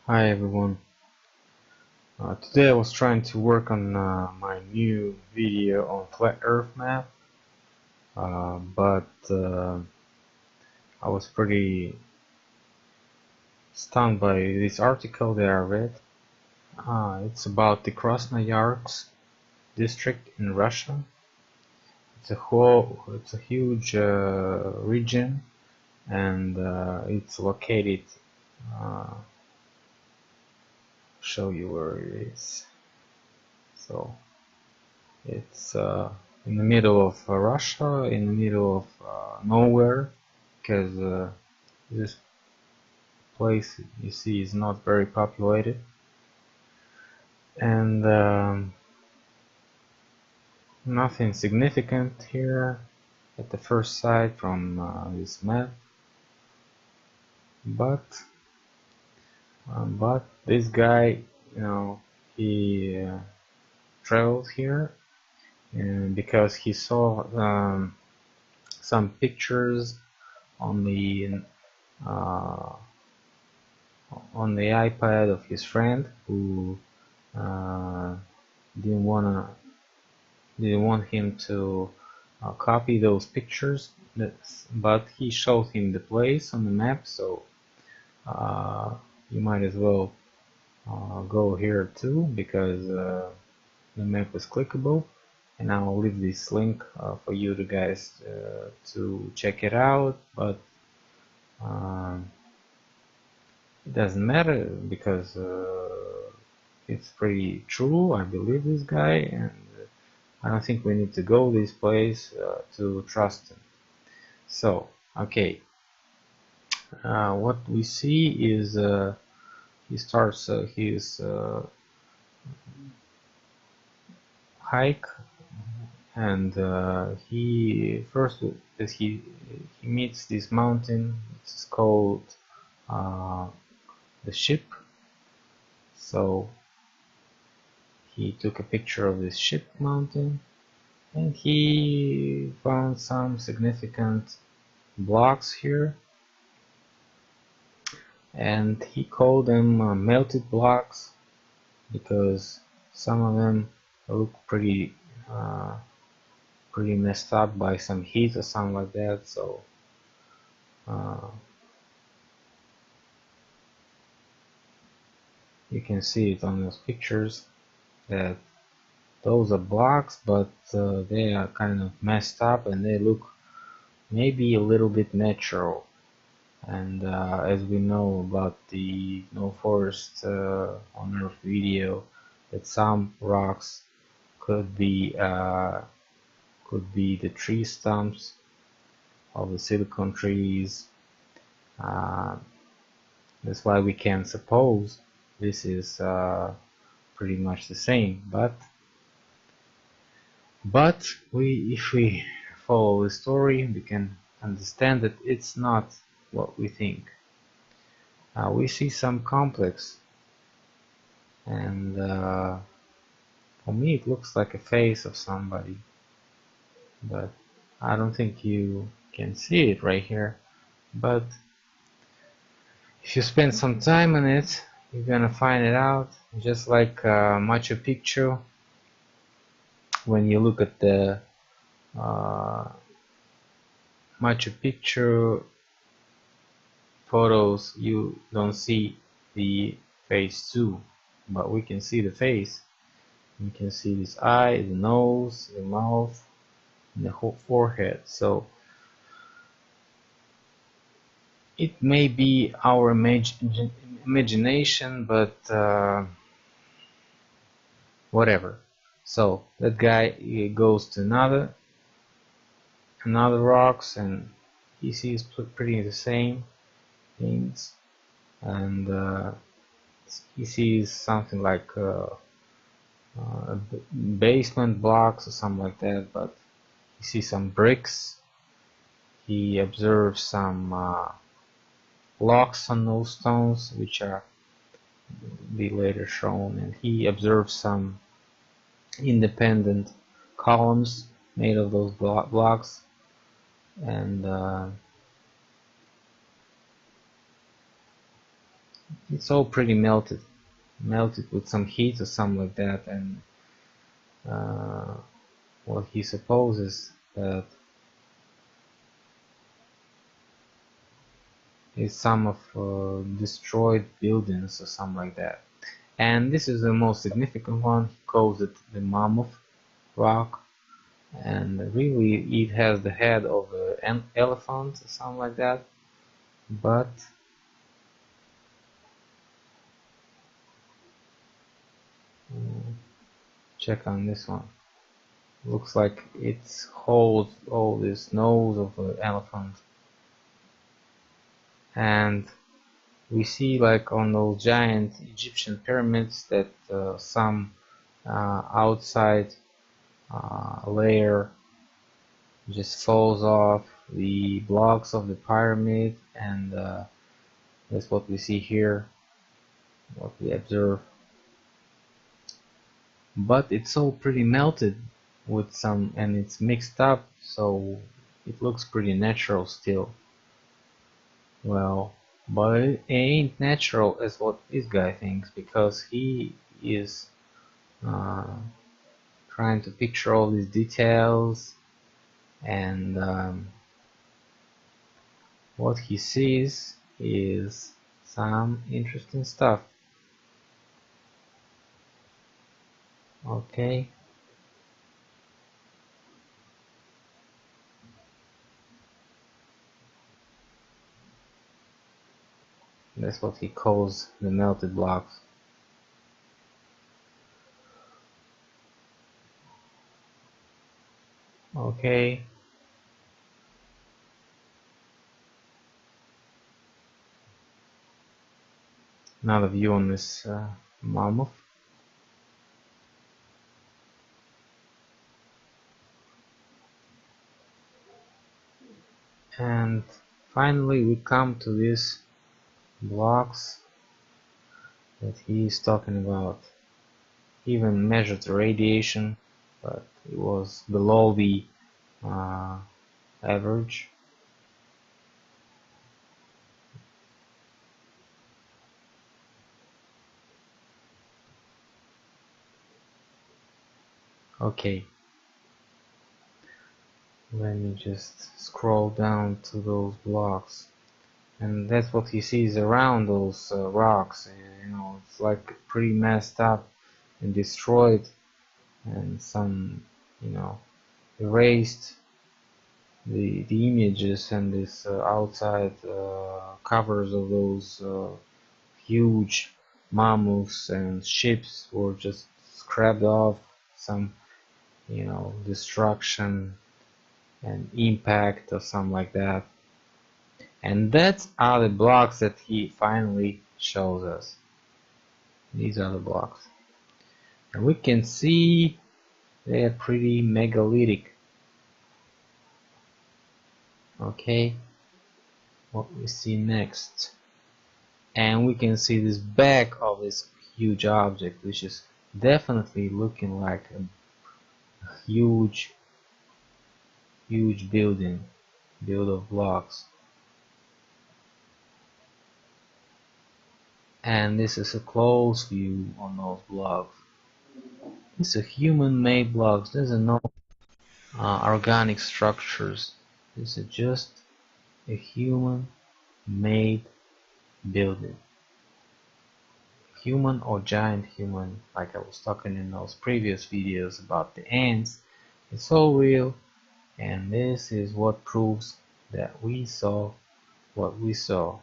Hi everyone. Today I was trying to work on my new video on flat Earth map, but I was pretty stunned by this article that I read. It's about the KrasnoYARsk district in Russia. It's a huge region, and it's located. Uh, show you where it is. So. It's in the middle of Russia, in the middle of nowhere, because this place you see is not very populated, and nothing significant here at the first sight from this map. But this guy, he traveled here, and because he saw some pictures on the uh, iPad of his friend who uh, didn't want him to copy those pictures, but he showed him the place on the map, so you might as well go here too, because the map is clickable, and I'll leave this link for you guys to check it out. But it doesn't matter, because it's pretty true. I believe this guy, and I don't think we need to go this place to trust him. So, okay, what we see is he starts his hike, and he first as he meets this mountain. It's called the ship. So he took a picture of this ship mountain, and he found some significant blocks here, and he called them melted blocks, because some of them look pretty messed up by some heat or something like that. So you can see it on those pictures that those are blocks, but they are kind of messed up, and they look maybe a little bit natural. And as we know about the No Forest on Earth video, that some rocks could be the tree stumps of the silicon trees. That's why we can suppose this is pretty much the same, but if we follow the story, we can understand that it's not what we think. We see some complex, and for me it looks like a face of somebody, but I don't think you can see it right here. But if you spend some time on it, you're gonna find it out. Just like Machu Picchu, when you look at the Machu Picchu photos, you don't see the face too, but we can see the face. You can see this eye, the nose, the mouth, and the whole forehead. So it may be our imagination, but whatever. So that guy goes to another rocks, and he sees pretty the same things, and he sees something like basement blocks or something like that, but he sees some bricks. He observes some locks on those stones, which are be later shown, and he observes some independent columns made of those blocks, and It's all pretty melted with some heat or something like that, and uh, what he supposes that is some of destroyed buildings or something like that. And this is the most significant one. He calls it the Mammoth Rock, and really it has the head of an elephant or something like that. But check on this one. Looks like it holds all this nose of an elephant, and we see like on those giant Egyptian pyramids that some outside layer just falls off the blocks of the pyramid, and that's what we see here, what we observe. But it's all pretty melted with some, and it's mixed up, so it looks pretty natural still. Well, but it ain't natural as what this guy thinks, because he is uh, trying to picture all these details, and what he sees is some interesting stuff. Okay, that's what he calls the melted blocks. Okay, another view on this mammoth. And finally we come to these blocks that he is talking about. He even measured the radiation, but it was below the uh, average. Okay, let me just scroll down to those blocks, and that's what he sees around those rocks. You know, it's like pretty messed up and destroyed, and some, you know, erased the images, and this outside covers of those huge mammoths and ships were just scrapped off. Some, you know, destruction and impact or something like that. And that's are the blocks that he finally shows us. These are the blocks, and we can see they're pretty megalithic. Okay, what we see next, and we can see this back of this huge object, which is definitely looking like a huge building built of blocks. And this is a close view on those blocks. These are human-made blocks. These are no organic structures. This is just a human-made building. Human or giant human, like I was talking in those previous videos about the ants. It's all real, and this is what proves that we saw what we saw.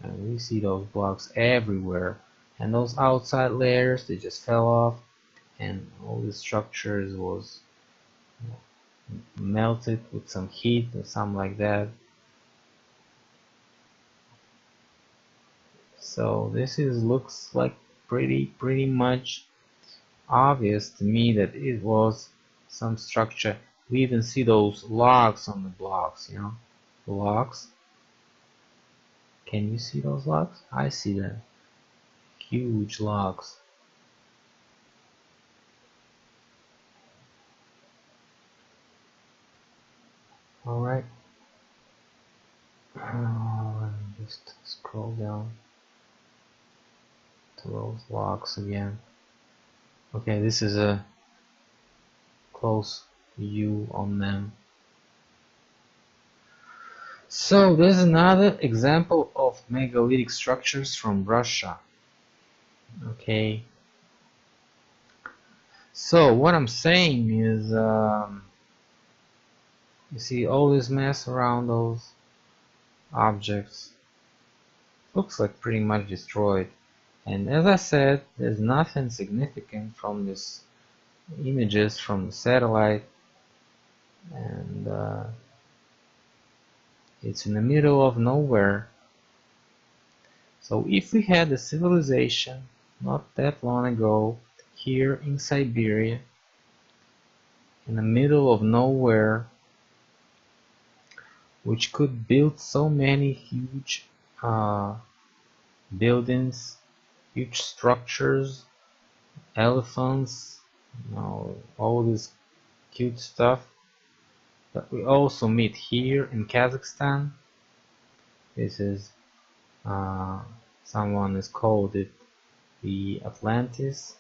And we see those blocks everywhere, and those outside layers, they just fell off, and all the structures was melted with some heat or something like that. So this is looks like pretty much obvious to me that it was some structure. We even see those logs on the blocks, you know, the logs. Can you see those logs? I see them. Huge logs. Alright. Let me just scroll down. to those logs again. Okay, this is a close view on them. So there's another example of megalithic structures from Russia. Okay, so what I'm saying is, you see all this mess around those objects. Looks like pretty much destroyed. And as I said, there's nothing significant from these images from the satellite, and it's in the middle of nowhere. So if we had a civilization not that long ago here in Siberia, in the middle of nowhere, which could build so many huge buildings, huge structures, elephants, all this cute stuff that we also meet here in Kazakhstan. This is someone has called it the Atlantis,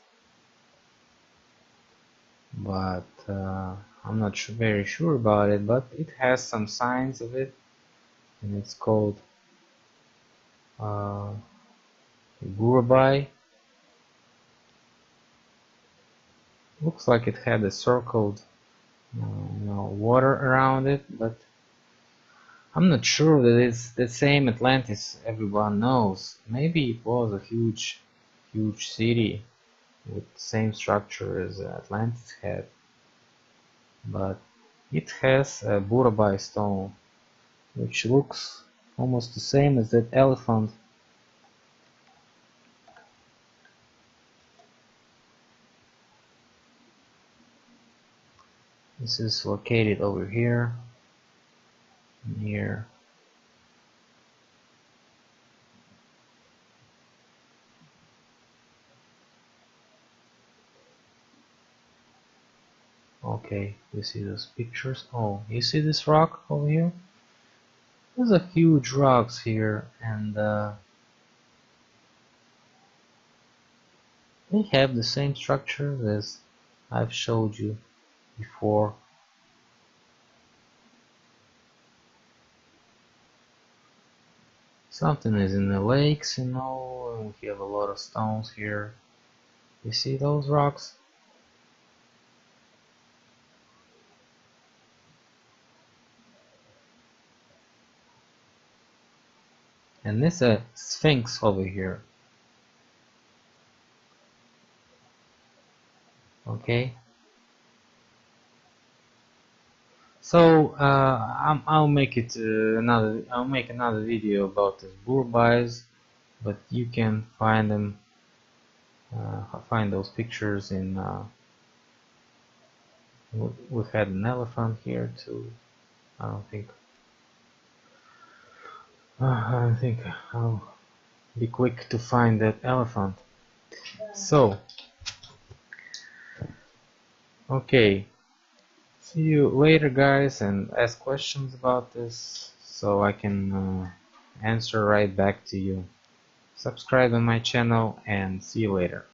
but I'm not very sure about it, but it has some signs of it, and it's called Gurabai. Looks like it had a circled water around it, but I'm not sure that it's the same Atlantis everyone knows. Maybe it was a huge city with the same structure as Atlantis had, but it has a Burabai stone, which looks almost the same as that elephant. This is located over here and here. Okay, you see those pictures? Oh, you see this rock over here? There's a huge rocks here, and they have the same structure as I've showed you before. Something is in the lakes, and we have a lot of stones here. You see those rocks? And there's a sphinx over here. Okay. So I'll make another video about the burbais, but you can find them, find those pictures in. We had an elephant here too. I don't think I'll be quick to find that elephant. So, okay. See you later, guys, and ask questions about this so I can answer right back to you. Subscribe on my channel, and see you later.